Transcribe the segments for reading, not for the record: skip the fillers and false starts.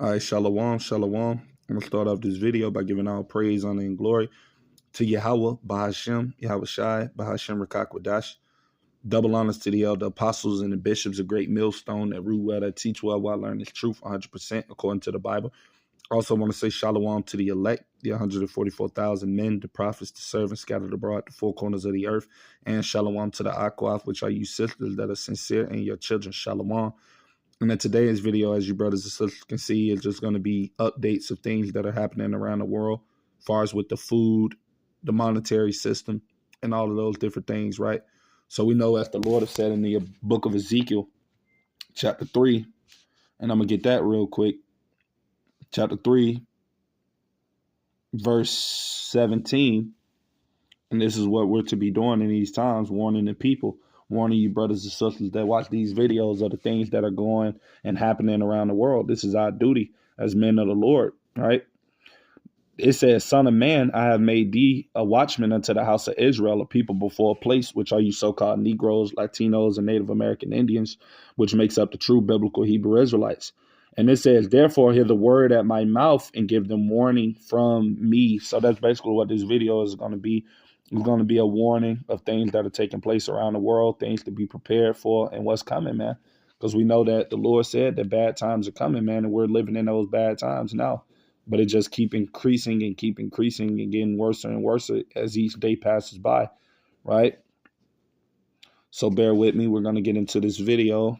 All right, shalom, shalom. I'm going to start off this video by giving all praise, honor, and glory to Yahweh, Bahashem, Yahweh Shai, Bahashem Rakakwadash. Double honors to the elder apostles and the bishops, a great millstone that rule well, that teach well, while learning this truth 100% according to the Bible. Also want to say shalom to the elect, the 144,000 men, the prophets, the servants scattered abroad the four corners of the earth, and shalom to the Akwaf, which are you sisters that are sincere, and your children, shalom. And in today's video, as you brothers and sisters can see, it's just going to be updates of things that are happening around the world, as far as with the food, the monetary system, and all of those different things, right? So we know, as the Lord has said in the book of Ezekiel, chapter 3, and I'm going to get that real quick. Chapter 3, verse 17, and this is what we're to be doing in these times, warning the people, warning you brothers and sisters that watch these videos of the things that are going and happening around the world. This is our duty as men of the Lord, right? It says, Son of man, I have made thee a watchman unto the house of Israel, a people before a place, which are you so-called Negroes, Latinos, and Native American Indians, which makes up the true biblical Hebrew Israelites. And it says, therefore, hear the word at my mouth and give them warning from me. So that's basically what this video is going to be. It's going to be a warning of things that are taking place around the world, things to be prepared for, and what's coming, man. Because we know that the Lord said that bad times are coming, man, and we're living in those bad times now. But it just keep increasing and getting worse and worse as each day passes by, right? So bear with me. We're going to get into this video,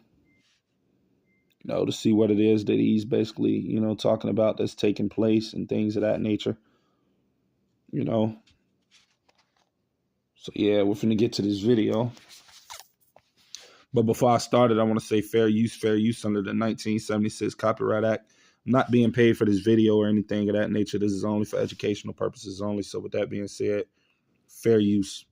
to see what it is that he's basically, talking about that's taking place and things of that nature, So, yeah, we're finna get to this video. But before I started, I want to say fair use under the 1976 Copyright Act. I'm not being paid for this video or anything of that nature. This is only for educational purposes only. So with that being said, fair use.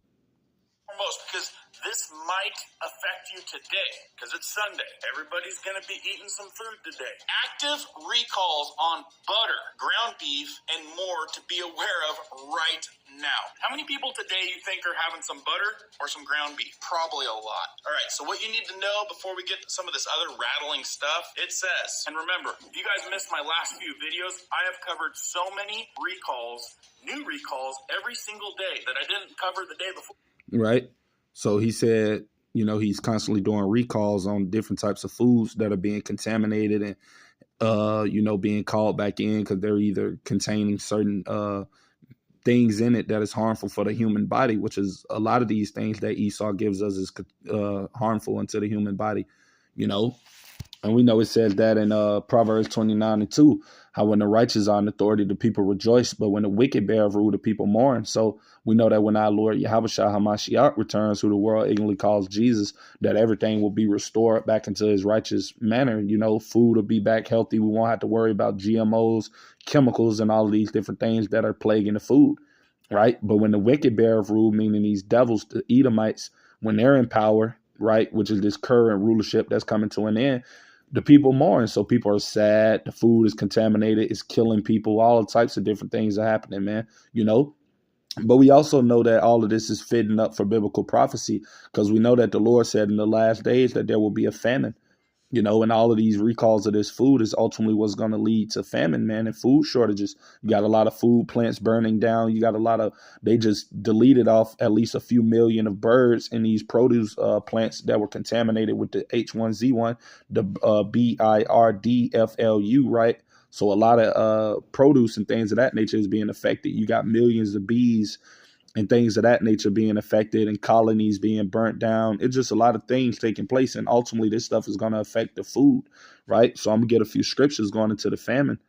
Almost, because this might affect you today, because it's Sunday. Everybody's going to be eating some food today. Active recalls on butter, ground beef, and more to be aware of right now. How many people today you think are having some butter or some ground beef? Probably a lot. All right, so what you need to know before we get to some of this other rattling stuff, it says, and remember, if you guys missed my last few videos, I have covered so many recalls, new recalls, every single day that I didn't cover the day before. Right. So he said, he's constantly doing recalls on different types of foods that are being contaminated and, being called back in because they're either containing certain things in it that is harmful for the human body, which is a lot of these things that Esau gives us is harmful into the human body, And we know it says that in Proverbs 29:2, how when the righteous are in authority, the people rejoice, but when the wicked bear of rule, the people mourn. So we know that when our Lord Yahushua HaMashiach returns, who the world ignorantly calls Jesus, that everything will be restored back into his righteous manner. Food will be back healthy. We won't have to worry about GMOs, chemicals, and all of these different things that are plaguing the food, right? But when the wicked bear of rule, meaning these devils, the Edomites, when they're in power, right, which is this current rulership that's coming to an end, the people mourn. So people are sad. The food is contaminated. It's killing people. All types of different things are happening, man, But we also know that all of this is fitting up for biblical prophecy because we know that the Lord said in the last days that there will be a famine, and all of these recalls of this food is ultimately what's going to lead to famine, man, and food shortages. You got a lot of food plants burning down. You got they just deleted off at least a few million of birds in these produce plants that were contaminated with the H1Z1, the BIRDFLU, right? So a lot of produce and things of that nature is being affected. You got millions of bees and things of that nature being affected and colonies being burnt down. It's just a lot of things taking place. And ultimately, this stuff is going to affect the food, right? So I'm going to get a few scriptures going into the famine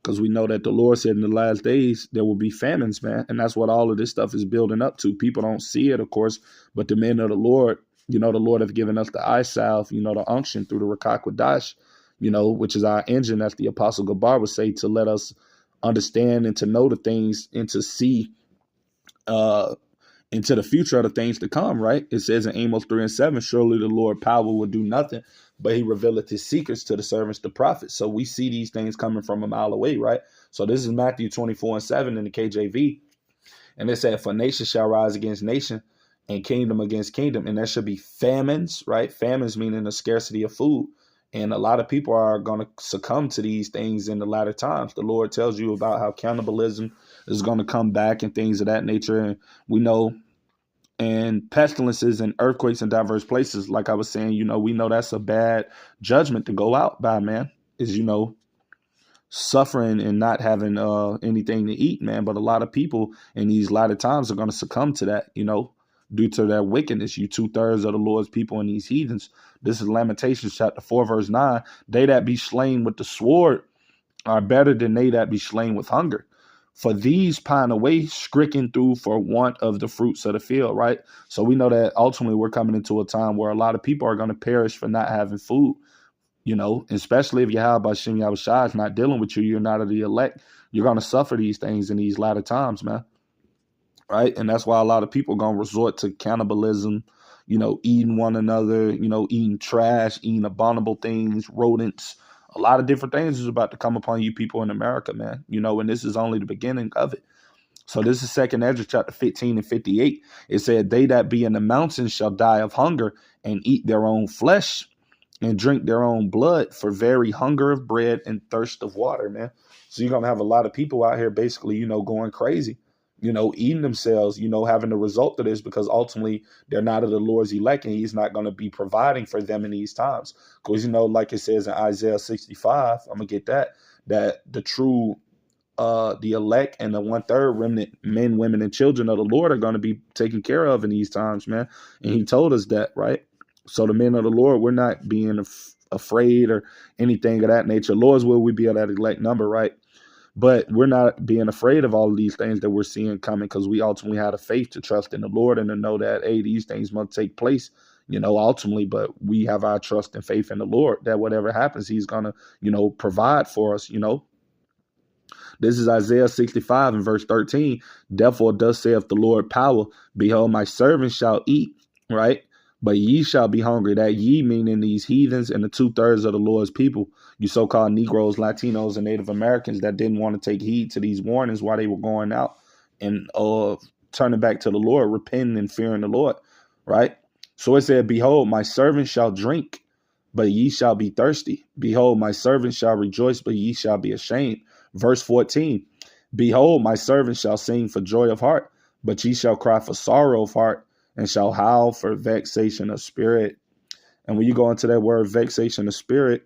because we know that the Lord said in the last days there will be famines, man. And that's what all of this stuff is building up to. People don't see it, of course, but the men of the Lord, the Lord have given us the eye salve, the unction through the Rakakwadash, which is our engine, as the Apostle Gabar would say, to let us understand and to know the things and to see into the future of the things to come, right? It says in Amos 3:7, surely the Lord power will do nothing, but he revealeth his secrets to the servants, the prophets. So we see these things coming from a mile away, right? So this is Matthew 24:7 in the KJV. And it said, for nation shall rise against nation and kingdom against kingdom. And there should be famines, right? Famines meaning a scarcity of food. And a lot of people are going to succumb to these things in the latter times. The Lord tells you about how cannibalism is going to come back and things of that nature. And we know, and pestilences and earthquakes in diverse places, like I was saying, we know that's a bad judgment to go out by, man, is, suffering and not having anything to eat, man. But a lot of people in these latter times are going to succumb to that, due to their wickedness. You 2/3 of the Lord's people and these heathens. This is Lamentations chapter 4, verse 9. They that be slain with the sword are better than they that be slain with hunger. For these pine away, stricken through for want of the fruits of the field, right? So we know that ultimately we're coming into a time where a lot of people are going to perish for not having food, especially if Yahweh Shem Yahushua is not dealing with you, you're not of the elect. You're going to suffer these things in these latter times, man. Right. And that's why a lot of people are going to resort to cannibalism, eating one another, eating trash, eating abominable things, rodents. A lot of different things is about to come upon you people in America, man. And this is only the beginning of it. So this is 2nd Ezra chapter 15 and 58. It said, they that be in the mountains shall die of hunger and eat their own flesh and drink their own blood for very hunger of bread and thirst of water, man. So you're going to have a lot of people out here basically, going crazy, eating themselves, having the result of this because ultimately they're not of the Lord's elect and he's not going to be providing for them in these times. Because, like it says in Isaiah 65, I'm going to get that the true, the elect and the 1/3 remnant, men, women, and children of the Lord are going to be taken care of in these times, man. And he told us that, right? So the men of the Lord, we're not being afraid or anything of that nature. Lord's will we be at that elect number, right? But we're not being afraid of all of these things that we're seeing coming because we ultimately had a faith to trust in the Lord and to know that, hey, these things must take place, ultimately. But we have our trust and faith in the Lord that whatever happens, he's going to, provide for us, This is Isaiah 65 and verse 13. Therefore thus saith the Lord power, behold, my servants shall eat, right? But ye shall be hungry. That ye meaning these heathens and the 2/3 of the Lord's people, you so-called Negroes, Latinos, and Native Americans that didn't want to take heed to these warnings while they were going out and turning back to the Lord, repenting and fearing the Lord, right? So it said, behold, my servants shall drink, but ye shall be thirsty. Behold, my servants shall rejoice, but ye shall be ashamed. Verse 14, behold, my servants shall sing for joy of heart, but ye shall cry for sorrow of heart, and shall howl for vexation of spirit. And when you go into that word vexation of spirit,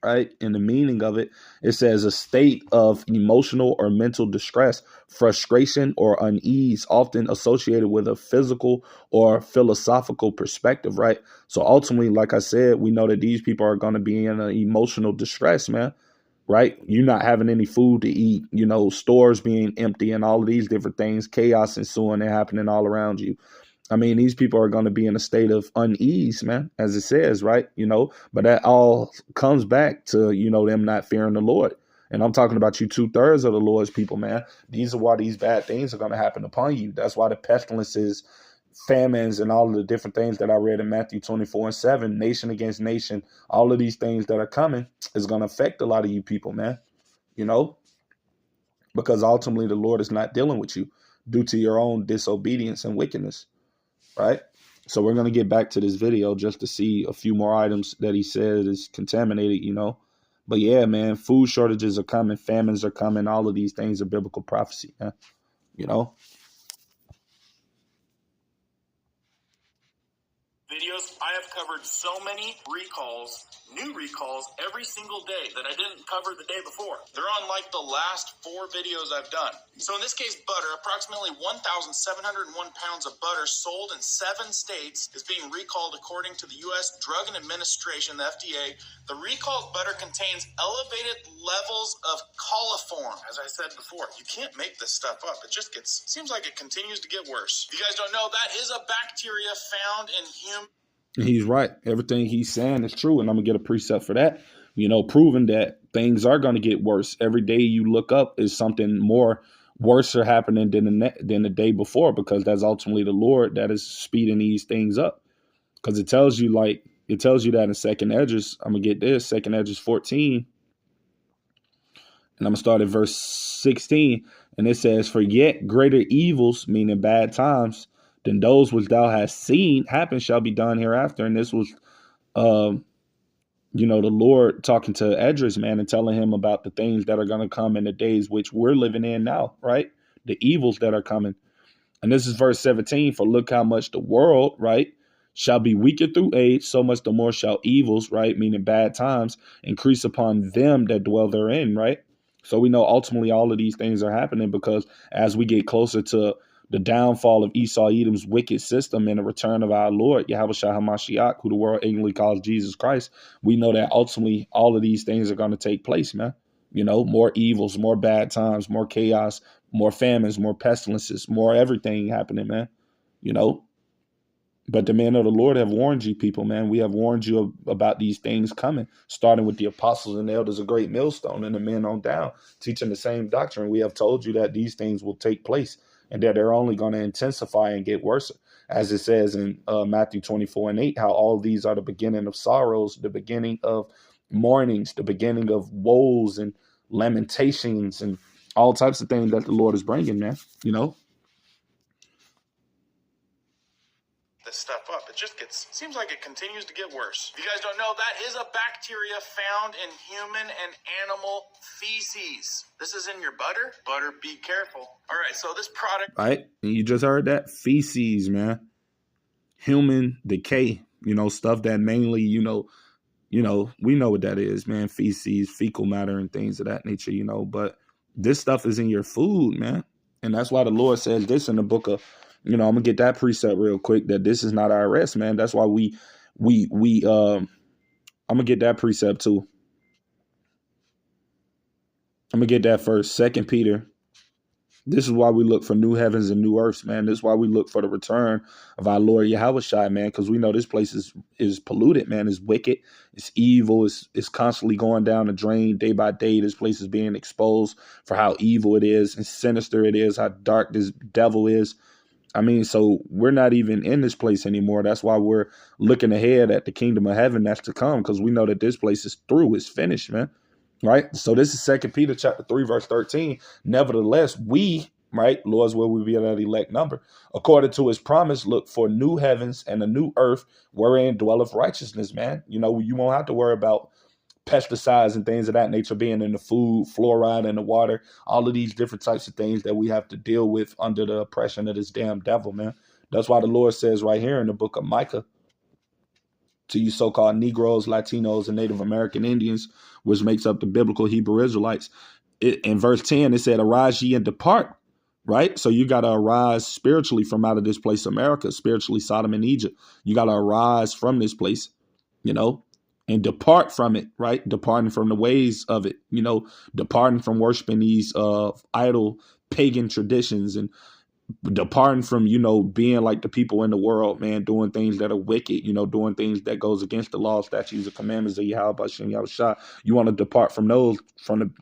right, in the meaning of it, it says a state of emotional or mental distress, frustration, or unease, often associated with a physical or philosophical perspective, right? So ultimately, like I said, we know that these people are going to be in an emotional distress, man. Right? You're not having any food to eat, stores being empty and all of these different things, chaos ensuing and happening all around you. I mean, these people are going to be in a state of unease, man, as it says, right? But that all comes back to, them not fearing the Lord. And I'm talking about you 2/3 of the Lord's people, man. These are why these bad things are going to happen upon you. That's why the pestilences, famines, and all of the different things that I read in Matthew 24 and 7, nation against nation, all of these things that are coming is going to affect a lot of you people, man, because ultimately the Lord is not dealing with you due to your own disobedience and wickedness, right? So we're going to get back to this video just to see a few more items that he said is contaminated, But yeah, man, food shortages are coming, famines are coming, all of these things are biblical prophecy, man, Videos. I have covered so many recalls, new recalls, every single day that I didn't cover the day before. They're on like the last 4 videos I've done. So in this case, butter, approximately 1,701 pounds of butter sold in 7 states is being recalled according to the U.S. Drug Administration, the FDA. The recalled butter contains elevated levels of coliform. As I said before, you can't make this stuff up. It just seems like it continues to get worse. If you guys don't know, that is a bacteria found in humans. He's right. Everything he's saying is true. And I'm going to get a precept for that, proving that things are going to get worse. Every day you look up is something more worse are happening than the day before, because that's ultimately the Lord that is speeding these things up. Because it tells you that in 2nd Esdras, I'm going to get this, 2nd Esdras 14. And I'm going to start at verse 16. And it says, for yet greater evils, meaning bad times, than those which thou hast seen happen shall be done hereafter. And this was the Lord talking to Esdras, man, and telling him about the things that are going to come in the days which we're living in now, right? The evils that are coming. And this is verse 17. For look how much the world, right, shall be weaker through age, so much the more shall evils, right, meaning bad times, increase upon them that dwell therein, right? So we know ultimately all of these things are happening because as we get closer to the downfall of Esau Edom's wicked system and the return of our Lord, Yahushua HaMashiach, who the world ignorantly calls Jesus Christ, we know that ultimately all of these things are going to take place, man. More evils, more bad times, more chaos, more famines, more pestilences, more everything happening, man. You know, but the men of the Lord have warned you, people, man. We have warned you about these things coming, starting with the apostles and the elders of Great Millstone and the men on down, teaching the same doctrine. We have told you that these things will take place and that they're only going to intensify and get worse. As it says in Matthew 24:8, how all these are the beginning of sorrows, the beginning of mournings, the beginning of woes and lamentations and all types of things that the Lord is bringing, man. This stuff up. It just seems like it continues to get worse. If you guys don't know, that is a bacteria found in human and animal feces. This is in your butter. Butter, be careful. All right, so this product. Right? And you just heard that. Feces, man. Human decay, stuff that mainly, we know what that is, man. Feces, fecal matter and things of that nature, but this stuff is in your food, man. And that's why the Lord says this in the book of, I'm gonna get that precept real quick, that this is not our rest, man. That's why I'm gonna get that precept too. I'm gonna get that first. 2 Peter. This is why we look for new heavens and new earths, man. This is why we look for the return of our Lord Yahushua, man, because we know this place is polluted, man. It's wicked. It's evil. It's constantly going down the drain day by day. This place is being exposed for how evil it is and sinister it is, how dark this devil is. I mean, so we're not even in this place anymore. That's why we're looking ahead at the kingdom of heaven that's to come, because we know that this place is through. It's finished, man. Right. So this is 2 Peter chapter 3, verse 13. Nevertheless, we, right, Lord's will we be at that elect number, according to his promise, look for new heavens and a new earth wherein dwelleth righteousness, man. You won't have to worry about pesticides and things of that nature being in the food, fluoride in the water, all of these different types of things that we have to deal with under the oppression of this damn devil, man. That's why the Lord says right here in the book of Micah, to you so-called Negroes, Latinos, and Native American Indians, which makes up the biblical Hebrew Israelites. In verse 10, it said, arise ye and depart, right? So you got to arise spiritually from out of this place, America, spiritually Sodom and Egypt. You got to arise from this place, and depart from it, right? Departing from the ways of it, departing from worshiping these idol pagan traditions and departing from, being like the people in the world, man, doing things that are wicked, doing things that goes against the law, statutes, and commandments of Yahweh Shem Yahushua. You want to depart from those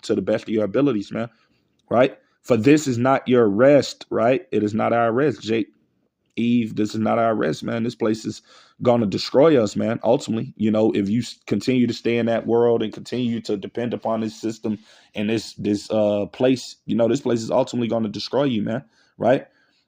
to the best of your abilities, man, right? For this is not your rest, right? It is not our rest, Jake, Eve. This is not our rest, man. This place is going to destroy us, man. Ultimately, if you continue to stay in that world and continue to depend upon this system and this place, this place is ultimately going to destroy you, man, right?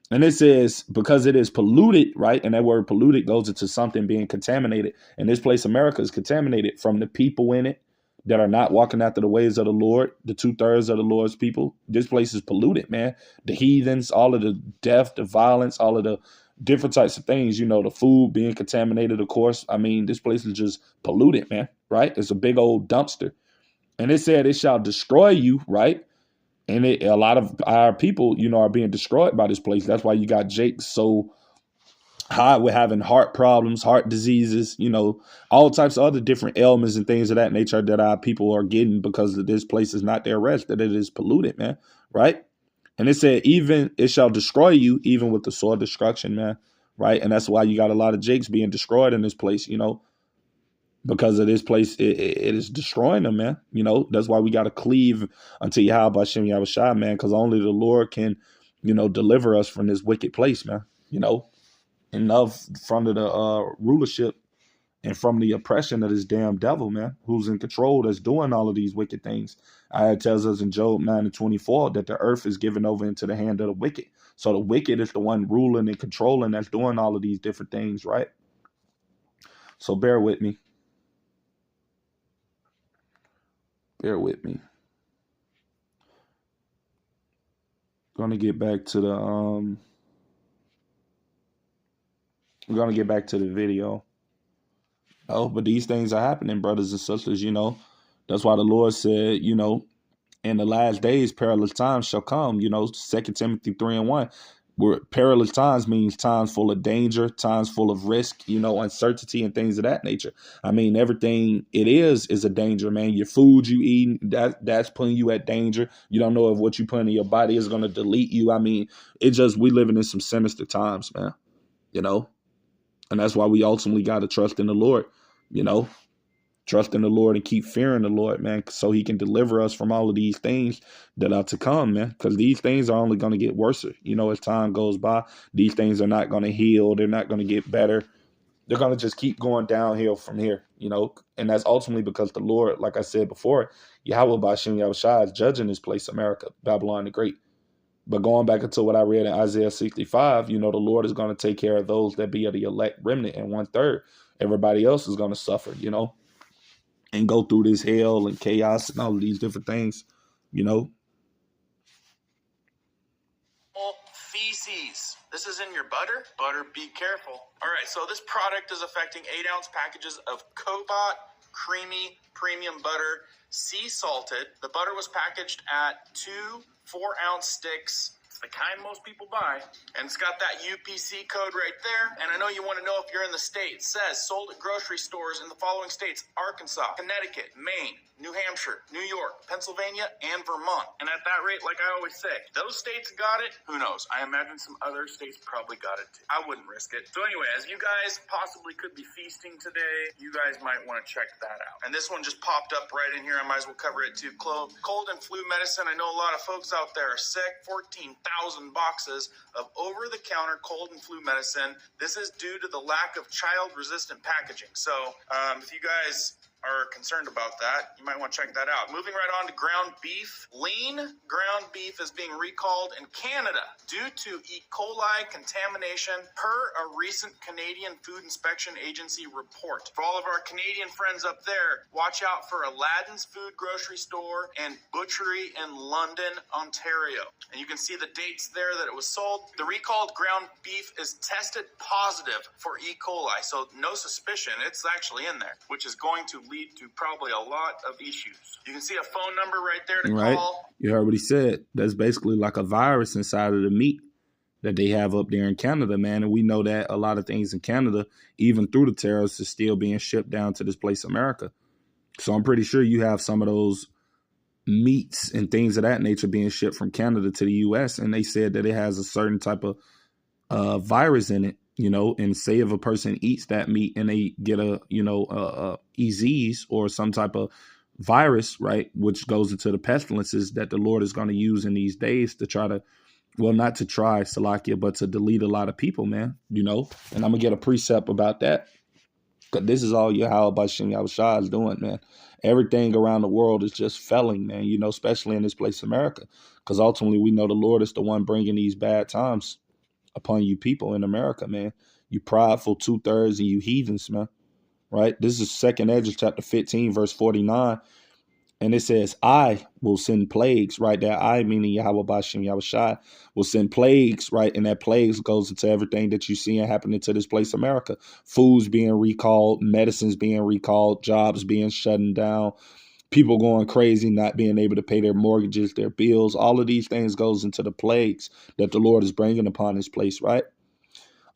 And it says, because it is polluted, right? And that word polluted goes into something being contaminated. And this place, America, is contaminated from the people in it that are not walking after the ways of the Lord, the 2/3 of the Lord's people. This place is polluted, man. The heathens, all of the death, the violence, all of the different types of things, the food being contaminated, of course. I mean, this place is just polluted, man, right? It's a big old dumpster. And it said it shall destroy you, right? And a lot of our people, are being destroyed by this place. That's why you got Jake so high with having heart problems, heart diseases, all types of other different ailments and things of that nature that our people are getting because this place is not their rest, that it is polluted, man, right? And it said, even it shall destroy you, even with the sword destruction, man, right? And that's why you got a lot of Jakes being destroyed in this place, because of this place, it is destroying them, man. That's why we got to cleave unto Yahweh Shem Yahushua, man, because only the Lord can, deliver us from this wicked place, man, enough from the rulership and from the oppression of this damn devil, man, who's in control, that's doing all of these wicked things. It tells us in Job 9:24 that the earth is given over into the hand of the wicked. So the wicked is the one ruling and controlling, that's doing all of these different things, right? So bear with me. Bear with me. Gonna get back to the we're gonna get back to the video. Oh, but these things are happening, brothers and sisters, you know. That's why the Lord said, you know, in the last days, perilous times shall come, you know, 2 Timothy 3:1. Where perilous times means times full of danger, times full of risk, you know, uncertainty and things of that nature. I mean, everything it is a danger, man. Your food you eat, that's putting you at danger. You don't know if what you put in your body is going to delete you. I mean, we living in some sinister times, man, you know, and that's why we ultimately got to trust in the Lord, you know. Trust in the Lord and keep fearing the Lord, man, so he can deliver us from all of these things that are to come, man, because these things are only going to get worse. You know, as time goes by, these things are not going to heal. They're not going to get better. They're going to just keep going downhill from here, you know, and that's ultimately because the Lord, like I said before, Yahweh Ba'ashem Yahushua is judging this place, America, Babylon the Great. But going back into what I read in Isaiah 65, you know, the Lord is going to take care of those that be of the elect remnant, and 1/3. Everybody else is going to suffer, you know, and go through this hell and chaos and all of these different things, you know. Feces. This is in your butter. Butter, be careful. All right, so this product is affecting 8-ounce packages of Cobot creamy premium butter, sea salted. The butter was packaged at 2 4-ounce sticks. It's the kind most people buy. And it's got that UPC code right there. And I know you want to know if you're in the state. It says sold at grocery stores in the following states: Arkansas, Connecticut, Maine, New Hampshire, New York, Pennsylvania, and Vermont. And at that rate, like I always say, those states got it. Who knows? I imagine some other states probably got it too. I wouldn't risk it. So anyway, as you guys possibly could be feasting today, you guys might want to check that out. And this one just popped up right in here. I might as well cover it too. Cold and flu medicine. I know a lot of folks out there are sick. 14,000 boxes of over-the-counter cold and flu medicine. This is due to the lack of child-resistant packaging. So if you guys are concerned about that, you might want to check that out. Moving right on to ground beef. Lean ground beef is being recalled in Canada due to E. coli contamination per a recent Canadian Food Inspection Agency report. For all of our Canadian friends up there, watch out for Aladdin's Food Grocery Store and Butchery in London, Ontario. And you can see the dates there that it was sold. The recalled ground beef is tested positive for E. coli, so no suspicion, it's actually in there, which is going to lead to probably a lot of issues. You can see a phone number right there to call. You heard what he said. That's basically like a virus inside of the meat that they have up there in Canada, man. And we know that a lot of things in Canada, even through the tariffs, is still being shipped down to this place, America. So I'm pretty sure you have some of those meats and things of that nature being shipped from Canada to the U.S. And they said that it has a certain type of virus in it. You know, and say if a person eats that meat and they get a EZs or some type of virus, right, which goes into the pestilences that the Lord is going to use in these days to try to, well, not to try, Salakia, but to delete a lot of people, man, you know. And I'm going to get a precept about that, because this is all Yahweh Ba'ashem Yahushua is doing, man. Everything around the world is just failing, man, you know, especially in this place, America, because ultimately we know the Lord is the one bringing these bad times upon you people in America, man. You prideful 2/3 and you heathens, man. Right? This is 2nd Ezra chapter 15, verse 49. And it says, I will send plagues, right? That I, meaning Yahweh Ba'ashem Yahushua, will send plagues, right? And that plagues goes into everything that you see happening to this place, America. Foods being recalled, medicines being recalled, jobs being shut down, people going crazy, not being able to pay their mortgages, their bills. All of these things goes into the plagues that the Lord is bringing upon this place, right?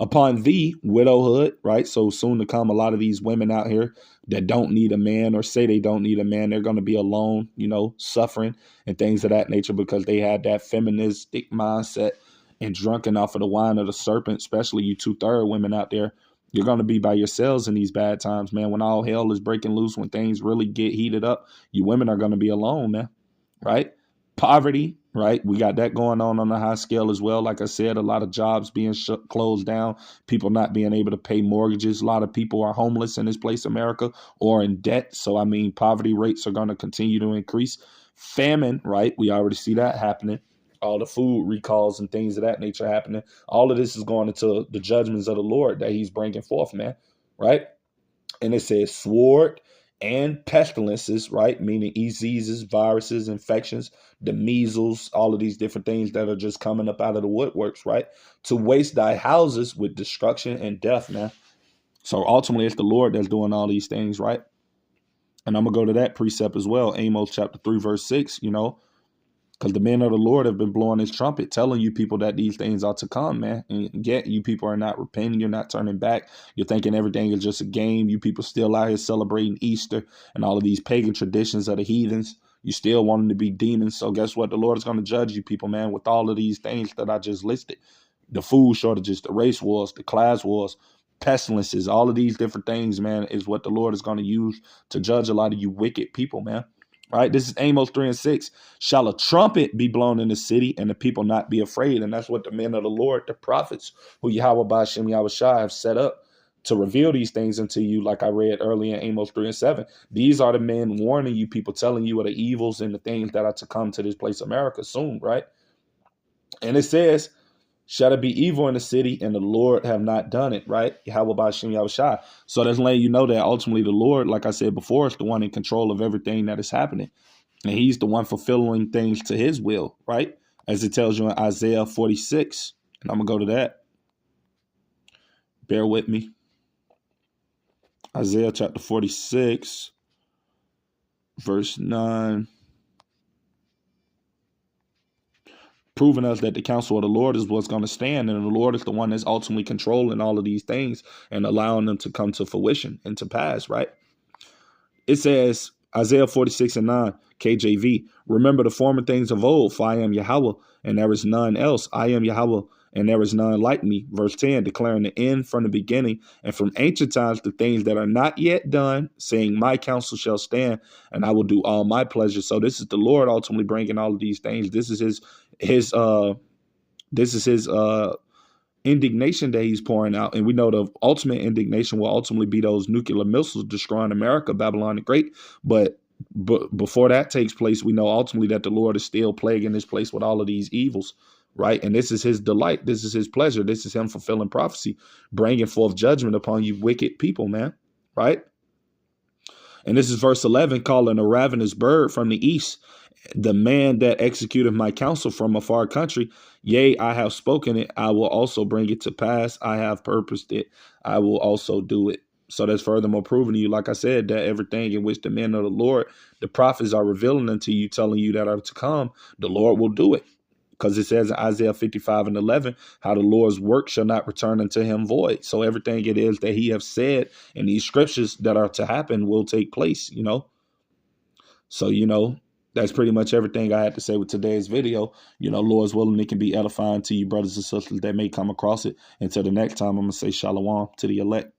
Upon thee, widowhood, right? So soon to come, a lot of these women out here that don't need a man or say they don't need a man, they're going to be alone, you know, suffering and things of that nature because they had that feministic mindset and drunken off of the wine of the serpent, especially you 2/3 women out there. You're going to be by yourselves in these bad times, man. When all hell is breaking loose, when things really get heated up, you women are going to be alone, man, right? Poverty, right? We got that going on a high scale as well. Like I said, a lot of jobs being closed down, people not being able to pay mortgages. A lot of people are homeless in this place, America, or in debt. So, I mean, poverty rates are going to continue to increase. Famine, right? We already see that happening. All the food recalls and things of that nature happening. All of this is going into the judgments of the Lord that he's bringing forth, man, right? And it says sword and pestilences, right? Meaning diseases, viruses, infections, the measles, all of these different things that are just coming up out of the woodworks, right? To waste thy houses with destruction and death, man. So ultimately, it's the Lord that's doing all these things, right? And I'm going to go to that precept as well. Amos chapter 3, verse 6, you know, because the men of the Lord have been blowing his trumpet, telling you people that these things are to come, man. And yet you people are not repenting. You're not turning back. You're thinking everything is just a game. You people still out here celebrating Easter and all of these pagan traditions of the heathens. You still want them to be demons. So guess what? The Lord is going to judge you people, man, with all of these things that I just listed. The food shortages, the race wars, the class wars, pestilences, all of these different things, man, is what the Lord is going to use to judge a lot of you wicked people, man. Right? This is Amos 3 and 6. Shall a trumpet be blown in the city and the people not be afraid? And that's what the men of the Lord, the prophets, who Yahweh Ba'ashem Yahweh Shai have set up to reveal these things unto you, like I read earlier in Amos 3 and 7. These are the men warning you people, telling you of the evils and the things that are to come to this place, America, soon, right? And it says, shall it be evil in the city and the Lord have not done it, right? Yahweh Ba'ashem Yahweh Shai. So that's letting you know that ultimately the Lord, like I said before, is the one in control of everything that is happening. And he's the one fulfilling things to his will, right? As it tells you in Isaiah 46. And I'm going to go to that. Bear with me. Isaiah chapter 46, verse 9. Proving us that the counsel of the Lord is what's going to stand. And the Lord is the one that's ultimately controlling all of these things and allowing them to come to fruition and to pass, right? It says, Isaiah 46 and 9, KJV, remember the former things of old, for I am Yahweh, and there is none else. I am Yahweh, and there is none like me. Verse 10, declaring the end from the beginning, and from ancient times the things that are not yet done, saying, my counsel shall stand, and I will do all my pleasure. So this is the Lord ultimately bringing all of these things. This is his indignation that he's pouring out. And we know the ultimate indignation will ultimately be those nuclear missiles destroying America, Babylon the Great. But before that takes place, we know ultimately that the Lord is still plaguing this place with all of these evils, right? And this is his delight. This is his pleasure. This is him fulfilling prophecy, bringing forth judgment upon you wicked people, man, right? And this is verse 11, calling a ravenous bird from the east, the man that executed my counsel from a far country. Yea, I have spoken it. I will also bring it to pass. I have purposed it. I will also do it. So that's furthermore proving to you, like I said, that everything in which the men of the Lord, the prophets are revealing unto you, telling you that are to come, the Lord will do it. Because it says in Isaiah 55 and 11, how the Lord's work shall not return unto him void. So everything it is that he have said in these scriptures that are to happen will take place, you know. So, you know, that's pretty much everything I had to say with today's video. You know, Lord's willing, it can be edifying to you brothers and sisters that may come across it. Until the next time, I'm going to say shalom to the elect.